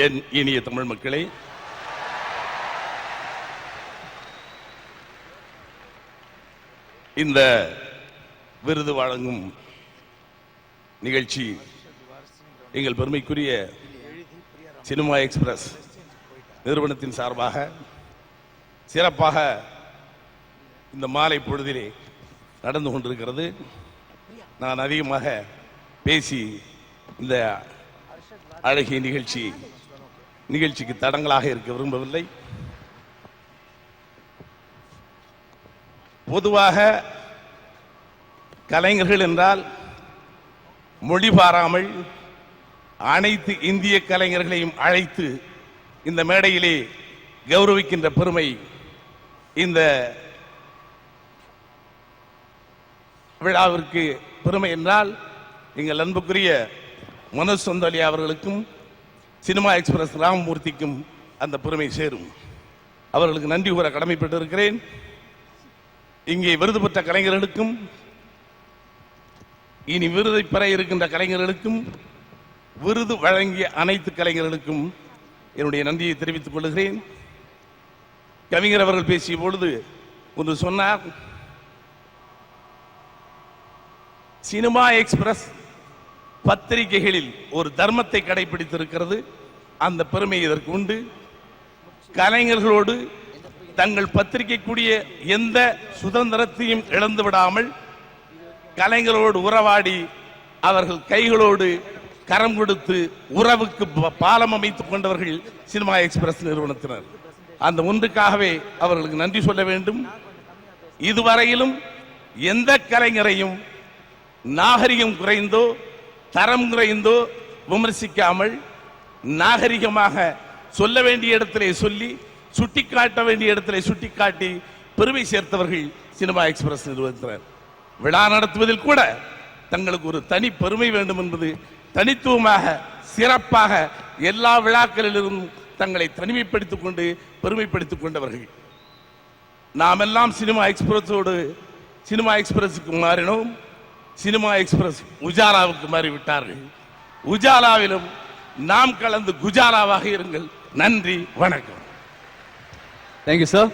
என் இனிய தமிழ் மக்களே, இந்த விருது வழங்கும் நிகழ்ச்சி எங்கள் பெருமைக்குரிய சினிமா எக்ஸ்பிரஸ் நிறுவனத்தின் சார்பாக சிறப்பாக இந்த மாலை பொழுதிலே நடந்து கொண்டிருக்கிறது. நான் அதிகமாக பேசி இந்த அழகிய நிகழ்ச்சிக்கு தடங்களாக இருக்க விரும்பவில்லை. பொதுவாக கலைஞர்கள் என்றால் மொழி பாராமல் அனைத்து இந்திய கலைஞர்களையும் அழைத்து இந்த மேடையிலே கௌரவிக்கின்ற பெருமை இந்த விழாவிற்கு பெருமை என்றால் எங்கள் அன்புக்குரிய மனோஜ் சொந்தலியா அவர்களுக்கும் சினிமா எக்ஸ்பிரஸ் ராமமூர்த்திக்கும் அந்த பெருமை சேரும். அவர்களுக்கு நன்றி கூற கடமைப்பட்டிருக்கிறேன். இங்கே விருது பெற்ற கலைஞர்களுக்கும் இனி விருதை பெற இருக்கின்ற கலைஞர்களுக்கும் விருது வழங்கிய அனைத்து கலைஞர்களுக்கும் என்னுடைய நன்றியை தெரிவித்துக் கொள்கிறேன். கவிஞர் அவர்கள் பேசிய பொழுது ஒன்று சொன்னார், சினிமா எக்ஸ்பிரஸ் பத்திரிகைகளில் ஒரு தர்மத்தை கடைபிடித்திருக்கிறது. அந்த பெருமை இதற்கு உண்டு. கலைஞர்களோடு தங்கள் பத்திரிகைக்குரிய எந்த சுதந்திரத்தையும் இழந்து விடாமல் கலைஞரோடு உறவாடி அவர்கள் கைகளோடு கரம் கொடுத்து உறவுக்கு பாலம் அமைத்துக் கொண்டவர்கள் சினிமா எக்ஸ்பிரஸ் நிறுவனத்தினர். அந்த ஒன்றுக்காகவே அவர்களுக்கு நன்றி சொல்ல வேண்டும். இதுவரையிலும் எந்த கலைஞரையும் நாகரிகம் குறைந்தோ தரம் குறைந்தோ விமர்சிக்காமல் நாகரிகமாக சொல்ல வேண்டிய இடத்திலே சொல்லி சுட்டிக்காட்ட வேண்டிய இடத்திலே சுட்டிக்காட்டி பெருமை சேர்த்தவர்கள் சினிமா எக்ஸ்பிரஸ் நிறுவனத்தினர். விழா நடத்துவதில் கூட தங்களுக்கு ஒரு தனி பெருமை வேண்டும் என்பது தனித்துவமாக சிறப்பாக எல்லா விழாக்களிலும் தங்களை தனிமைப்படுத்திக் கொண்டு பெருமைப்படுத்திக் கொண்டவர்கள். நாம் எல்லாம் சினிமா எக்ஸ்பிரஸுக்கு மாறினோம். சினிமா எக்ஸ்பிரஸ் உஜாலாவுக்கு மாறிவிட்டார்கள். உஜாலாவிலும் நாம் கலந்து குஜாலாவாக இருங்கள். நன்றி, வணக்கம். Thank you sir.